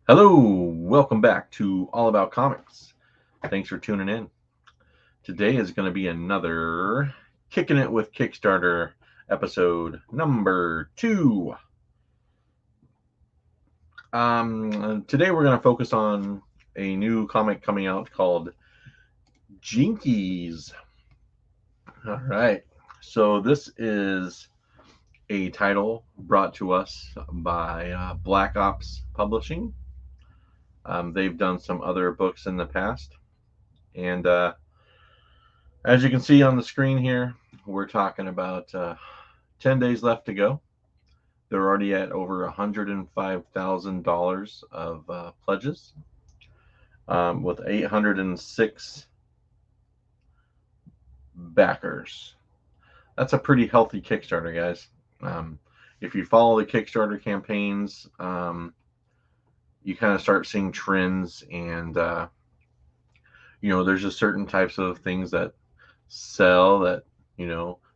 Hello, welcome back to All About Comics. Thanks for tuning in. Today is going to be another Kicking It with Kickstarter episode number 2. Today we're going to focus on a new comic coming out called Jinkies. All right, so this is a title brought to us by Black Ops Publishing. They've done some other books in the past, and as you can see on the screen here, we're talking about 10 days left to go. They're already at over $105,000 of pledges, with 806 backers. That's a pretty healthy Kickstarter, guys. If you follow the Kickstarter campaigns, you kind of start seeing trends, and there's just certain types of things that sell, that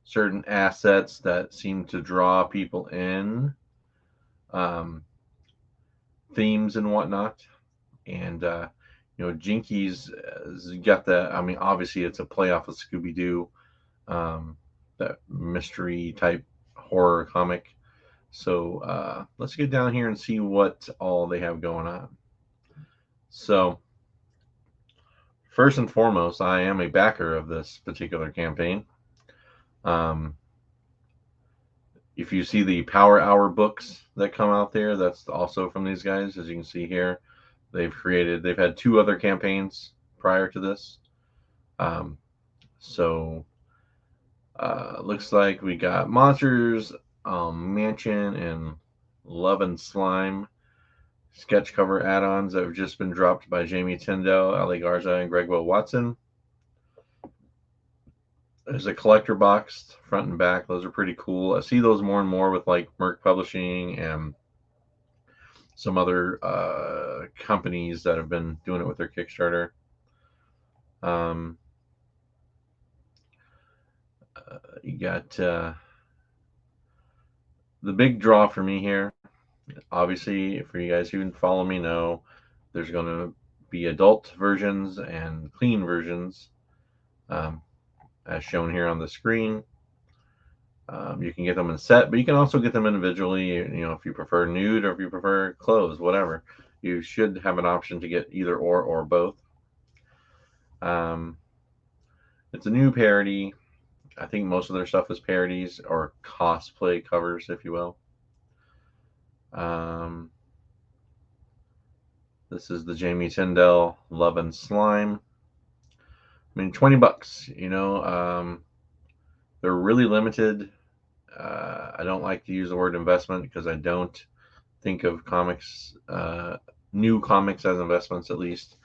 certain assets that seem to draw people in, um, themes and whatnot. And Jinkies has got that. I mean, obviously it's a play off of Scooby-Doo, that mystery type horror comic. So let's get down here and see what all they have going on. So first and foremost, I am a backer of this particular campaign. um, if you see the Power Hour books that come out there, that's also from these guys. As you can see here, they've had 2 other campaigns prior to this. Um, so looks like we got Monsters, Mansion, and Love and Slime sketch cover add-ons that have just been dropped by Jamie Tyndall, Ali Garza, and Greg Will Watson. There's a collector box front and back. Those are pretty cool. I see those more and more with like Merc Publishing and some other companies that have been doing it with their Kickstarter. Um, you got the big draw for me here. Obviously, for you guys who follow me know, there's going to be adult versions and clean versions, um, as shown here on the screen. You can get them in a set, but you can also get them individually. If you prefer nude or if you prefer clothes, whatever, you should have an option to get either or both. Um, it's a new parody. I think most of their stuff is parodies or cosplay covers, if you will. Um, this is the Jamie Tyndall Love and Slime. I mean, $20. They're really limited. I don't like to use the word investment because I don't think of comics, new comics, as investments. At least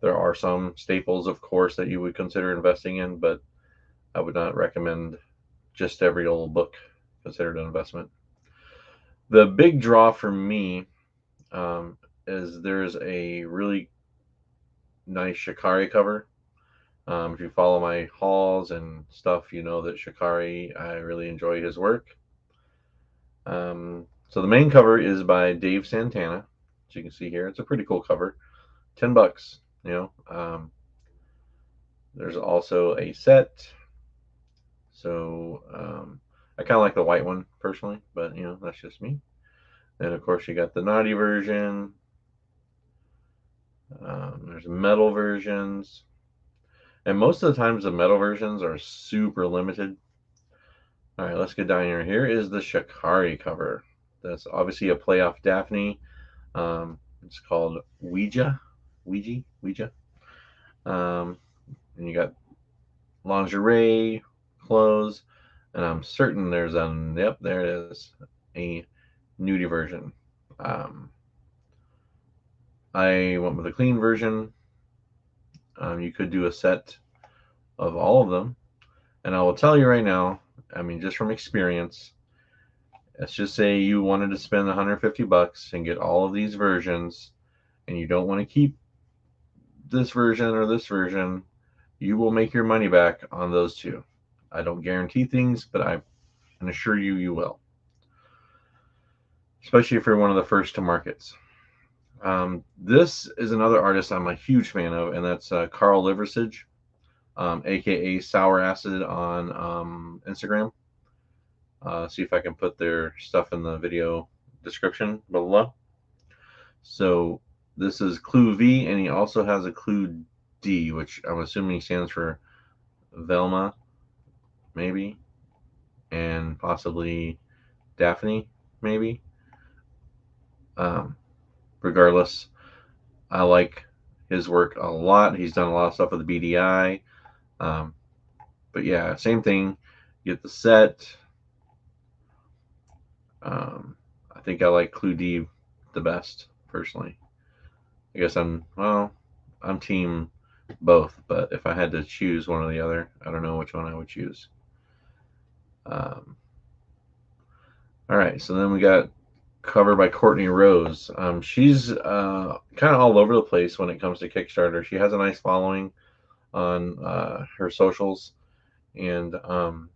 there are some staples, of course, that you would consider investing in, but I would not recommend just every old book considered an investment. The big draw for me, is there's a really nice Shikari cover. If you follow my hauls and stuff, you know that Shikari, I really enjoy his work. So the main cover is by Dave Santana. As you can see here, it's a pretty cool cover. $10. There's also a set. So I kind of like the white one personally, but that's just me. Then of course you got the naughty version. There's metal versions, and most of the times the metal versions are super limited. All right, let's get down here. Here is the Shikari cover. That's obviously a play off Daphne. It's called Ouija. And you got lingerie, clothes, and I'm certain there's there it is, a nudie version. Um, I went with a clean version. You could do a set of all of them, and I will tell you right now. I mean, just from experience, let's just say you wanted to spend $150 and get all of these versions, and you don't want to keep this version or this version. You will make your money back on those 2. I don't guarantee things, but I can assure you will. Especially if you're one of the first to markets. This is another artist I'm a huge fan of, and that's Carl Liversidge, aka Sour Acid on Instagram. See if I can put their stuff in the video description below. So this is Clue V, and he also has a Clue D, which I'm assuming stands for Velma, maybe, and possibly Daphne, maybe. Um, Regardless, I like his work a lot. He's done a lot of stuff with the BDI. Um, but yeah, same thing. Get the set. I think I like Clue D the best, personally. I guess I'm team both, but if I had to choose one or the other, I don't know which one I would choose. Um, all right, so then we got cover by Courtney Rose. She's kind of all over the place when it comes to Kickstarter. She has a nice following on her socials, and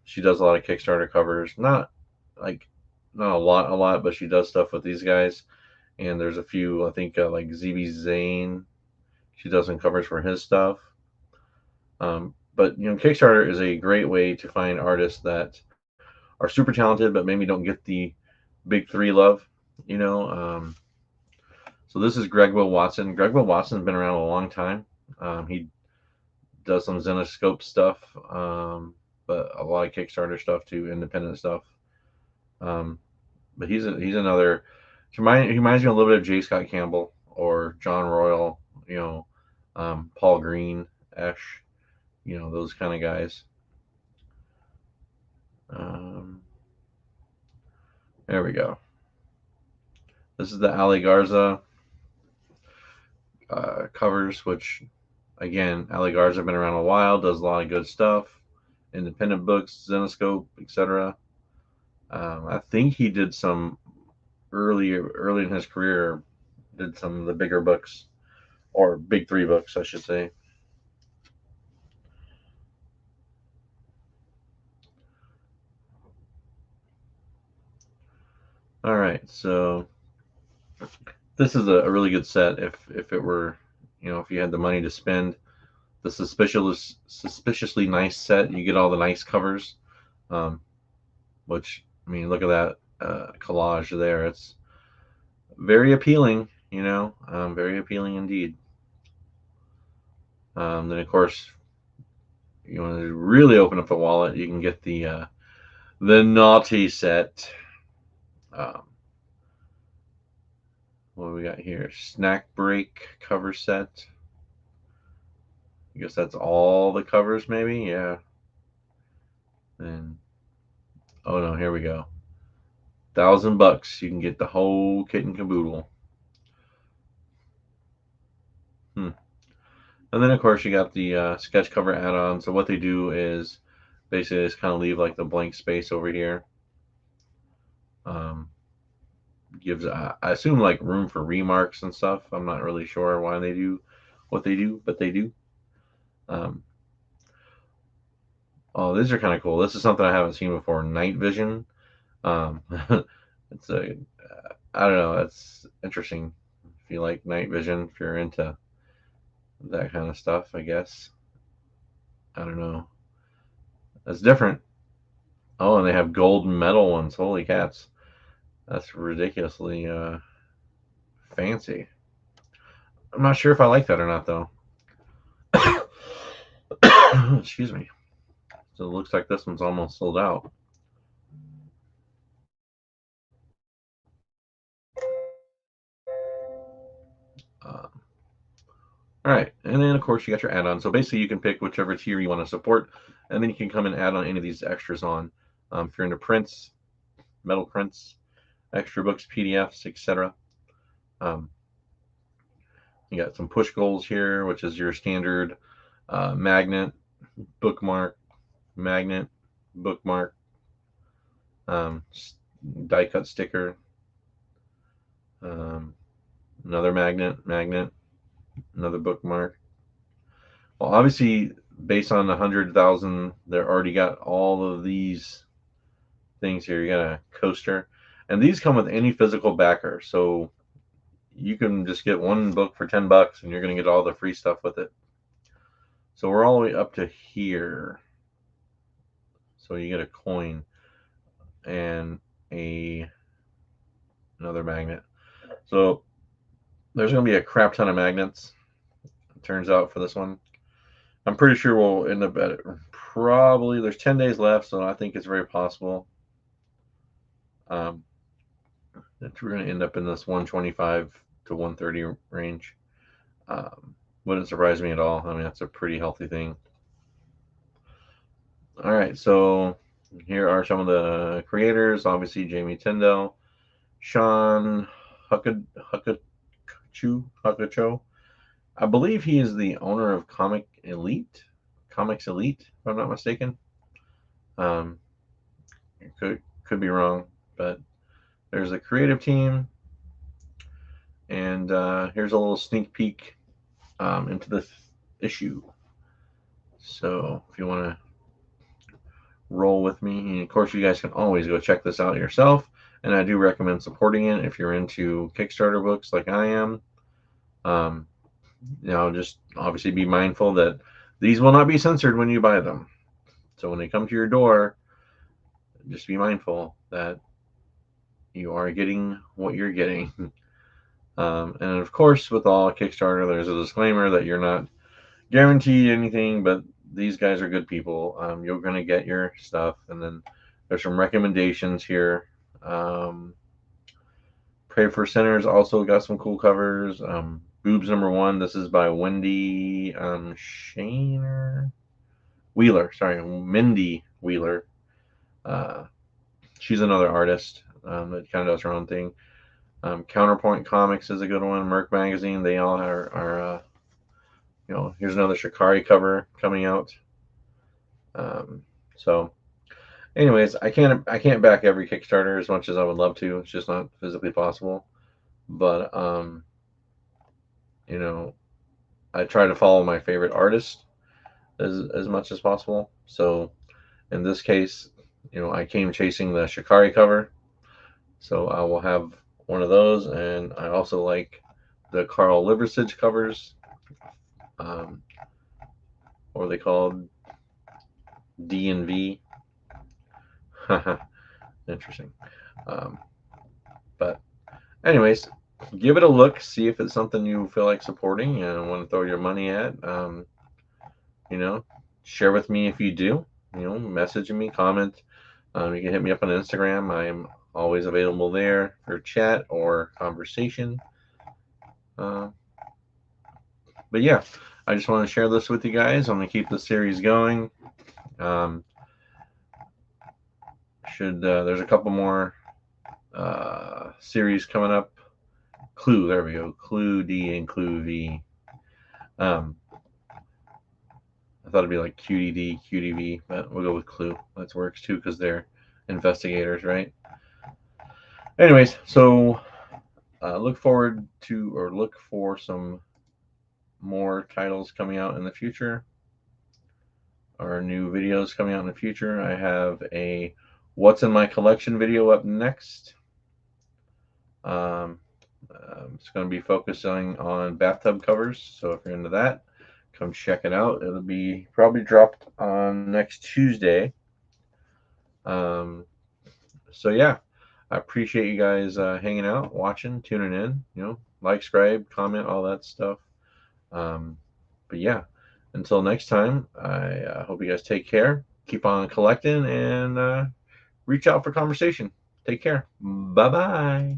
she does a lot of Kickstarter covers. Like not a lot, but she does stuff with these guys. And there's a few, I think, like ZB Zane. She does some covers for his stuff. But Kickstarter is a great way to find artists that are super talented, but maybe don't get the big three love. You know, so this is Greg Will Watson. Greg Will Watson's been around a long time. He does some Zenoscope stuff, but a lot of Kickstarter stuff too, independent stuff. Um, but he's another. He reminds me a little bit of J. Scott Campbell or John Royal. Paul Green, Esh. Those kind of guys. Um, there we go. This is the Ali Garza covers, which again, Ali Garza been around a while, does a lot of good stuff, independent books, Zenoscope, etc. I think he did some early in his career, did some of the bigger books, or big three books, I should say. All right, so this is a really good set. If it were, if you had the money to spend, the suspiciously nice set, you get all the nice covers. Which, I mean, look at that collage there. It's very appealing, very appealing indeed. Then of course, you want to really open up the wallet, you can get the naughty set. Um, what do we got here? Snack break cover set. I guess that's all the covers, maybe. Yeah. And oh no, here we go. $1,000, you can get the whole kit and caboodle. Hmm. And then of course you got the sketch cover add-on. So what they do is basically just kind of leave like the blank space over here. Gives I assume like room for remarks and stuff. I'm not really sure why they do what they do, but they do. Um, oh, these are kind of cool. This is something I haven't seen before. Night vision. Um, it's a I don't know. It's interesting. If you like night vision, if you're into that kind of stuff, I guess. I don't know. That's different. Oh, and they have gold medal ones. Holy cats. That's ridiculously fancy. I'm not sure if I like that or not, though. Excuse me. So it looks like this one's almost sold out. Uh, all right, and then of course you got your add-on. So basically, you can pick whichever tier you want to support, and then you can come and add on any of these extras on. If you're into prints, metal prints, extra books, PDFs, etc. Um, you got some push goals here, which is your standard magnet, bookmark, magnet, bookmark, um, die cut sticker, um, another magnet, another bookmark. Well, obviously, based on 100,000, they already got all of these things here. You got a coaster, and these come with any physical backer. So you can just get one book for $10 and you're going to get all the free stuff with it. So we're all the way up to here. So you get a coin and another magnet. So there's going to be a crap ton of magnets, it turns out, for this one. I'm pretty sure we'll end up at it. Probably there's 10 days left, so I think it's very possible that we're going to end up in this 125 to 130 range. Wouldn't surprise me at all. I mean, that's a pretty healthy thing. All right, so here are some of the creators. Obviously, Jamie Tyndall, Sean Huckacho. I believe he is the owner of Comics Elite, if I'm not mistaken. Could be wrong, but there's a creative team, and here's a little sneak peek into this issue. So if you want to roll with me, and of course you guys can always go check this out yourself, and I do recommend supporting it if you're into Kickstarter books like I am. Just obviously be mindful that these will not be censored when you buy them. So when they come to your door, just be mindful that you are getting what you're getting. And of course, with all Kickstarter, there's a disclaimer that you're not guaranteed anything, but these guys are good people. You're going to get your stuff. And then there's some recommendations here. Pray for Sinners also got some cool covers. Boobs #1. This is by Wendy Mindy Wheeler. She's another artist that kind of does her own thing. Counterpoint Comics is a good one. Merc Magazine. They all are here's another Shikari cover coming out. So anyways, I can't back every Kickstarter as much as I would love to. It's just not physically possible. But I try to follow my favorite artist as much as possible. So in this case, I came chasing the Shikari cover, so I will have one of those. And I also like the Carl Liversidge covers. What are they called? D and V. Interesting. But anyways, give it a look. See if it's something you feel like supporting and want to throw your money at. Share with me if you do. Message me, comment. You can hit me up on Instagram. I am always available there for chat or conversation. But yeah, I just want to share this with you guys. I'm going to keep the series going. There's a couple more series coming up. Clue, there we go. Clue D and Clue V. I thought it'd be like QDD, QDV, but we'll go with Clue. That works too because they're investigators, right? Anyways, so look for some more titles coming out in the future, or new videos coming out in the future. I have a What's in My Collection video up next. It's going to be focusing on bathtub covers, so if you're into that, come check it out. It'll be probably dropped on next Tuesday. So yeah, I appreciate you guys hanging out, watching, tuning in. Like, subscribe, comment, all that stuff. But yeah, until next time, I hope you guys take care, keep on collecting, and reach out for conversation. Take care. Bye bye.